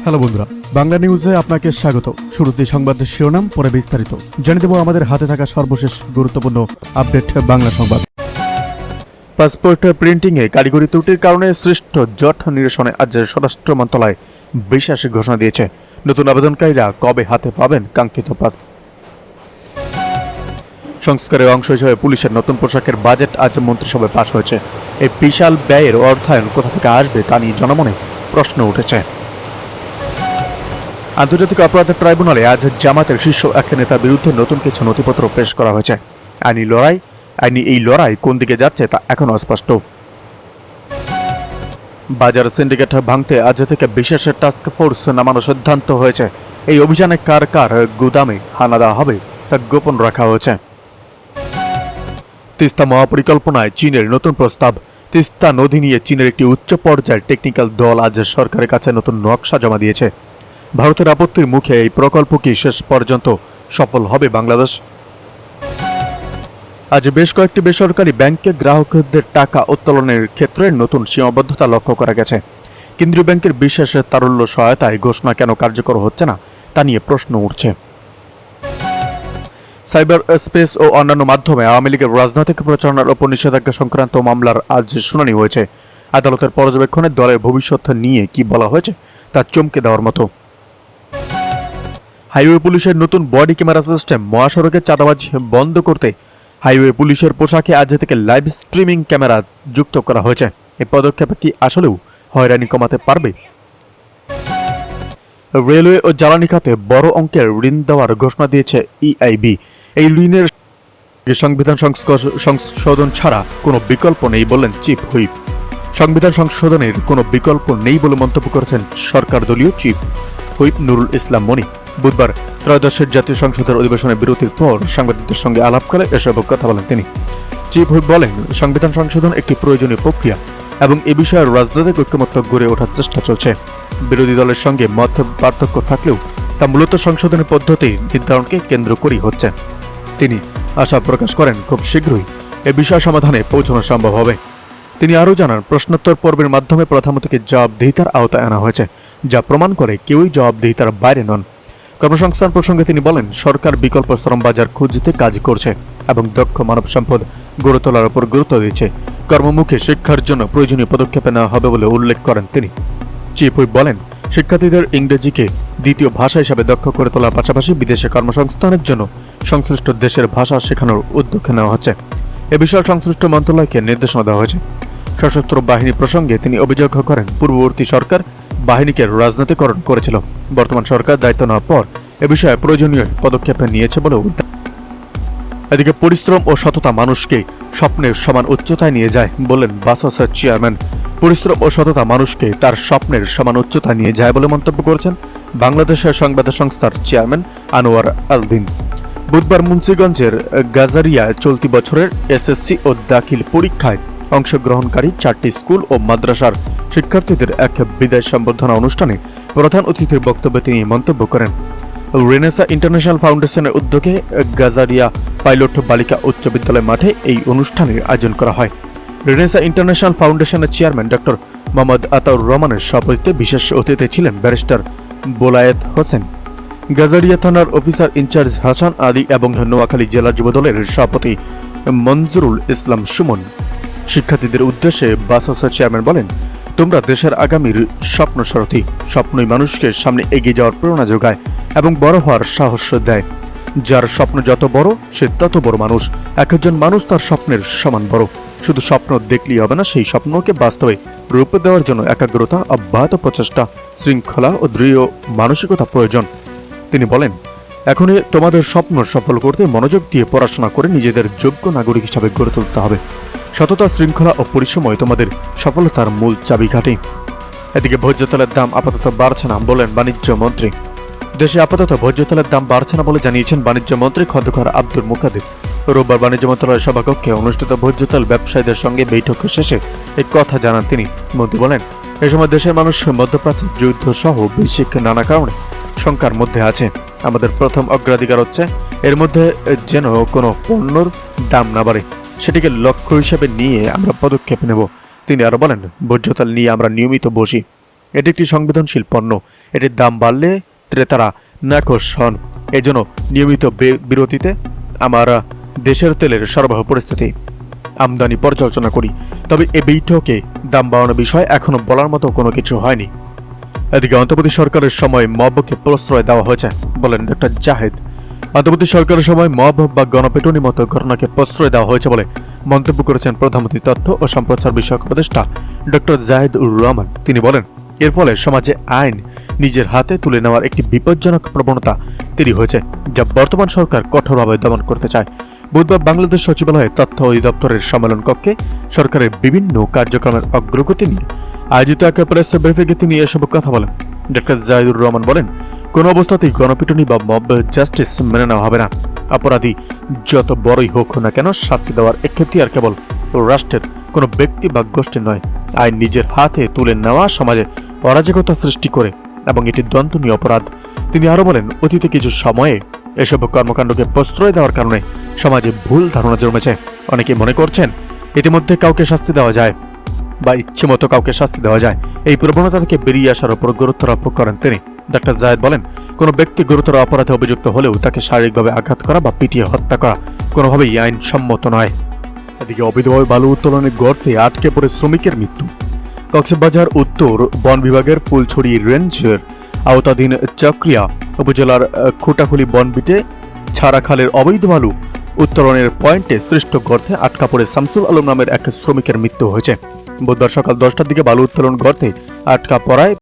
Hello বন্ধুরা, বাংলা নিউজে আপনাকে স্বাগত। শুরুতে সংবাদের শিরোনাম, পরে বিস্তারিত জানিয়ে দেব আমাদের হাতে থাকা সর্বশেষ গুরুত্বপূর্ণ আপডেট বাংলা সংবাদ। পাসপোর্ট প্রিন্টিংয়ে কারিগরি ত্রুটির কারণে সৃষ্ট জট নিরসনে আজ স্বরাষ্ট্র মন্ত্রণালয় বিশেষ ঘোষণা দিয়েছে। নতুন আবেদনকারীরা কবে হাতে পাবেন কাঙ্ক্ষিত পাসপোর্ট। সংস্কারের অংশ হিসেবে পুলিশের নতুন পোশাকের বাজেট আজ মন্ত্রিসভায় পাশ হয়েছে। এই বিশাল ব্যয়ের অর্থায়ন কোথা থেকে আসবে তা নিয়ে জনমনে প্রশ্ন উঠেছে। আন্তর্জাতিক অপরাধ ট্রাইব্যুনালে আজ জামাতের শীর্ষ এক নেতার বিরুদ্ধে নতুন কিছু নথিপত্র পেশ করা হয়েছে। আইনি এই লড়াই কোন দিকে যাচ্ছে তা এখনো অস্পষ্ট। বাজার সিন্ডিকেট ভাঙতে আজ থেকে বিশেষ টাস্ক ফোর্স নামানোর সিদ্ধান্ত হয়েছে। এই অভিযানে কার কার গুদামে হানা দেওয়া হবে তা গোপন রাখা হয়েছে। তিস্তা মহাপরিকল্পনায় চীনের নতুন প্রস্তাব। তিস্তা নদী নিয়ে চীনের একটি উচ্চ পর্যায়ের টেকনিক্যাল দল আজ সরকারের কাছে নতুন নকশা জমা দিয়েছে। ভারতের আপত্তির মুখে এই প্রকল্প কি শেষ পর্যন্ত সফল হবে বাংলাদেশ? আজ বেশ কয়েকটি বেসরকারি ব্যাংকে গ্রাহকদের টাকা উত্তোলনের ক্ষেত্রে নতুন সীমাবদ্ধতা লক্ষ্য করা গেছে। কেন্দ্রীয় ব্যাংকের বিশেষ তারল্য সহায়তায় ঘোষণা কেন কার্যকর হচ্ছে না তা নিয়ে প্রশ্ন উঠছে। সাইবার স্পেস ও অন্যান্য মাধ্যমে আওয়ামী লীগের রাজনৈতিক প্রচারণার ওপর নিষেধাজ্ঞা সংক্রান্ত মামলার আজ শুনানি হয়েছে। আদালতের পর্যবেক্ষণে দলের ভবিষ্যৎ নিয়ে কি বলা হয়েছে তা চমকে দেওয়ার মতো। হাইওয়ে পুলিশের নতুন বডি ক্যামেরা সিস্টেম। মহাসড়কে চাঁদাবাজি বন্ধ করতে হাইওয়ে পুলিশের পোশাকে আজ থেকে লাইভ স্ট্রিমিং ক্যামেরা যুক্ত করা হয়েছে। এই পদক্ষেপে কি আসলেও হয়রানি কমাতে পারবে? রেলওয়ে ও জ্বালানি খাতে বড় অঙ্কের ঋণ দেওয়ার ঘোষণা দিয়েছে ইআইবি। এই ঋণের সংবিধান সংশোধন ছাড়া কোনো বিকল্প নেই বললেন চিফ হুইপ। সংবিধান সংশোধনের কোনো বিকল্প নেই বলে মন্তব্য করেছেন সরকার দলীয় চিফ হুইপ নুরুল ইসলাম মনি। বুধবার ত্রয়োদশের জাতীয় সংসদের অধিবেশনে বিরতির পর সাংবাদিকদের সঙ্গে আলাপ করে এসব কথা বলেন তিনি। চিফ হুইপ বলেন, সংবিধান সংশোধন একটি প্রয়োজনীয় প্রক্রিয়া এবং এ বিষয়ে রাজনৈতিক ঐক্যমত্য গড়ে ওঠার চেষ্টা চলছে। বিরোধী দলের সঙ্গে মত পার্থক্য থাকলেও তা মূলত সংশোধনের পদ্ধতি নির্ধারণকে কেন্দ্র করেই হচ্ছে। তিনি আশা প্রকাশ করেন খুব শীঘ্রই এ বিষয় সমাধানে পৌঁছানো সম্ভব হবে। তিনি আরও জানান, প্রশ্নোত্তর পর্বের মাধ্যমে প্রধানমন্ত্রীকে জবাবদিহিতার আওতায় আনা হয়েছে, যা প্রমাণ করে কেউই জবাবদিহিতার বাইরে নন। কর্মসংস্থান প্রসঙ্গে তিনি বলেন, সরকার বিকল্প শ্রম বাজার খুঁজতে কাজ করছে এবং দক্ষ মানব সম্পদ গড়ে তোলার উপর গুরুত্ব দিচ্ছে। কর্মমুখী শিক্ষার জন্য প্রয়োজনীয় পদক্ষেপ নেওয়া হবে বলে উল্লেখ করেন তিনি। চিফ হুইপ বলেন, শিক্ষার্থীদের ইংরেজিকে দ্বিতীয় ভাষা হিসাবে দক্ষ করে তোলার পাশাপাশি বিদেশে কর্মসংস্থানের জন্য সংশ্লিষ্ট দেশের ভাষা শেখানোর উদ্যোগ নেওয়া হচ্ছে। এ বিষয়ে সংশ্লিষ্ট মন্ত্রণালয়কে নির্দেশনা দেওয়া হয়েছে। সশস্ত্র বাহিনী প্রসঙ্গে তিনি অভিযোগ করেন, পূর্ববর্তী সরকার বাহিনীকে রাজনীতিকরণ করেছিল। বর্তমান সরকার দায়িত্ব নেওয়ার পর এ বিষয়ে প্রয়োজনীয় পদক্ষেপ নিয়েছে বলে উল্লেখ। এদিকে পরিশ্রম ও সততা মানুষকে স্বপ্নের সমান উচ্চতায় নিয়ে যায় বললেন বাসসের চেয়ারম্যান। পরিশ্রম ও সততা মানুষকে তার স্বপ্নের সমান উচ্চতায় নিয়ে যায় বলে মন্তব্য করেছেন বাংলাদেশের সংবাদ সংস্থার চেয়ারম্যান আনোয়ার আলদিন। বুধবার মুন্সিগঞ্জের গাজারিয়ায় চলতি বছরের এসএসসি ও দাখিল পরীক্ষায় অংশগ্রহণকারী 4টি স্কুল ও মাদ্রাসার শিক্ষার্থীদের এক বিদায় সম্বর্ধনা অনুষ্ঠানে প্রধান অতিথির বক্তব্যে তিনি মন্তব্য করেন, রেনেসা ইন্টারন্যাশনাল ফাউন্ডেশনের উদ্যোগে গাজারিয়া পাইলট বালিকা উচ্চ বিদ্যালয় মাঠে এই অনুষ্ঠানের আয়োজন করা হয়। রেনেসা ইন্টারন্যাশনাল ফাউন্ডেশনের চেয়ারম্যান ডক্টর মোহাম্মদ আতাউর রহমানের সভাপতিত্বে বিশেষ অতিথি ছিলেন ব্যারিস্টার বোলায়েত হোসেন, গাজারিয়া থানার অফিসার ইনচার্জ হাসান আলী এবং নোয়াখালী জেলা যুবদলের সভাপতি মঞ্জুরুল ইসলাম সুমন। শিক্ষার্থীদের উদ্দেশ্যে বাসসের চেয়ারম্যান বলেন, তোমরা দেশের আগামীর স্বপ্ন সারথী। স্বপ্নই মানুষকে সামনে এগিয়ে যাওয়ার প্রেরণা যোগায় এবং বড় হওয়ার সাহস দেয়। যার স্বপ্ন যত বড় সে তত বড় মানুষ। একজন মানুষ তার স্বপ্নের সমান বড়। শুধু স্বপ্ন দেখলেই হবে না, সেই স্বপ্নকে বাস্তবে রূপ দেওয়ার জন্য একাগ্রতা, অব্যাহত প্রচেষ্টা, শৃঙ্খলা ও দৃঢ় মানসিকতা প্রয়োজন। তিনি বলেন, এখনই তোমাদের স্বপ্ন সফল করতে মনোযোগ দিয়ে পড়াশোনা করে নিজেদের যোগ্য নাগরিক হিসাবে গড়ে তুলতে হবে। সততা, শৃঙ্খলা ও পরিশ্রমই তোমাদের সফলতার মূল চাবিকাঠি। এদিকে ভোজ্য তেলের দাম আপাতত বাড়ছে না বলেন বাণিজ্য মন্ত্রী। দেশে আপাতত ভোজ্য তেলের দাম বাড়ছে না বলে জানিয়েছেন বাণিজ্য মন্ত্রী খন্দকার আব্দুল মুকাদ্দির। রোববার বাণিজ্য মন্ত্রণালয়ের সভাকক্ষে অনুষ্ঠিত ভোজ্য তেল ব্যবসায়ীদের সঙ্গে বৈঠক শেষে এই কথা জানান তিনি। মন্ত্রী বলেন, এ সময় দেশের মানুষ মধ্যপ্রাচ্য যুদ্ধ সহ বৈশ্বিক নানা কারণে শঙ্কার মধ্যে আছে। আমাদের প্রথম অগ্রাধিকার হচ্ছে এর মধ্যে যেন কোনো পণ্যর দাম না বাড়ে, সেটিকে লক্ষ্য হিসেবে নিয়ে আমরা পদক্ষেপ নেব। তিনি আরো বলেন, ভোজ্য তেল নিয়ে আমরা নিয়মিত বসি এটি একটি সংবেদনশীল পণ্য। এটির দাম বাড়লে ক্রেতারা নাখোশ হন। এজন্য নিয়মিত বিরতিতে আমরা দেশের তেলের সরবরাহ পরিস্থিতি আমদানি পর্যালোচনা করি। তবে এ বৈঠকে দাম বাড়ানোর বিষয়ে এখনো বলার মতো কোনো কিছু হয়নি। এদিকে অন্তর্বর্তী সরকারের সময় মবকে প্রশ্রয় দেওয়া হয়েছে বলেন ডক্টর জাহিদ। অন্তর্বর্তী সরকারের সময় মব বা গণপিটুনির মতো ঘটনাকে প্রশ্রয় দেওয়া হয়েছে বলে মন্তব্য করেছেন প্রধানমন্ত্রী তথ্য ও সম্প্রচার বিষয়ক উপদেষ্টা ডক্টর জাহিদ-উর রহমান। তিনি বলেন, এর ফলে সমাজে আইন নিজের হাতে তুলে নেওয়ার একটি বিপজ্জনক প্রবণতা তৈরি হয়েছে, যা বর্তমান সরকার কঠোরভাবে দমন করতে চায়। বুধবার বাংলাদেশ সচিবালয়ে তথ্য অধিদপ্তরের সম্মেলন কক্ষে সরকারের বিভিন্ন কার্যক্রমের অগ্রগতি নিয়ে আয়োজিত এক প্রেস ব্রিফিংয়ে তিনি এসব কথা বলেন। ডক্টর জাহিদুর রহমান বলেন, কোনো অবস্থাতেই গণপিটুনি বা মব জাস্টিস মেনে নেওয়া হবে না। অপরাধী যত বড়ই হোক না কেন শাস্তি দেওয়ার এখতিয়ার কেবল রাষ্ট্রের, কোনো ব্যক্তি বা গোষ্ঠীর নয়। আইন নিজের হাতে তুলে নেওয়া সমাজে অরাজকতা সৃষ্টি করে এবং এটি দণ্ডনীয় অপরাধ। তিনি আরও বলেন, অতীতে কিছু সময়ে এসব কর্মকাণ্ডকে প্রশ্রয় দেওয়ার কারণে সমাজে ভুল ধারণা জন্মেছে। অনেকে মনে করছেন ইতিমধ্যে কাউকে শাস্তি দেওয়া যায় বা ইচ্ছেমতো কাউকে শাস্তি দেওয়া যায়। এই প্রবণতা থেকে বেরিয়ে আসার উপর গুরুত্ব আরোপ করেন তিনি। ডক্টর জায়েদ বলেন, কোনো ব্যক্তি গুরুতর অপরাধে অভিযুক্ত হলেও তাকে শারীরিকভাবে আঘাত করা বা পিটিয়ে হত্যা করা কোনোভাবেই আইনসম্মত নয়। এদিকে অবৈধভাবে বালু উত্তোলনের গর্তে আটকে পড়ে শ্রমিকের মৃত্যু। কক্সবাজার উত্তর বন বিভাগের ফুলছড়ি রেঞ্জের আওতাধীন চকরিয়া উপজেলার খুটাখুলি বনবিটে ছাড়াখালের অবৈধ বালু উত্তোলনের পয়েন্টে সৃষ্ট গর্তে আটকা পড়ে শামসুল আলম নামের এক শ্রমিকের মৃত্যু হয়েছে। বুধবার সকাল 10টার দিকে বালু উত্তোলন গর্তে আটকা পড়ায়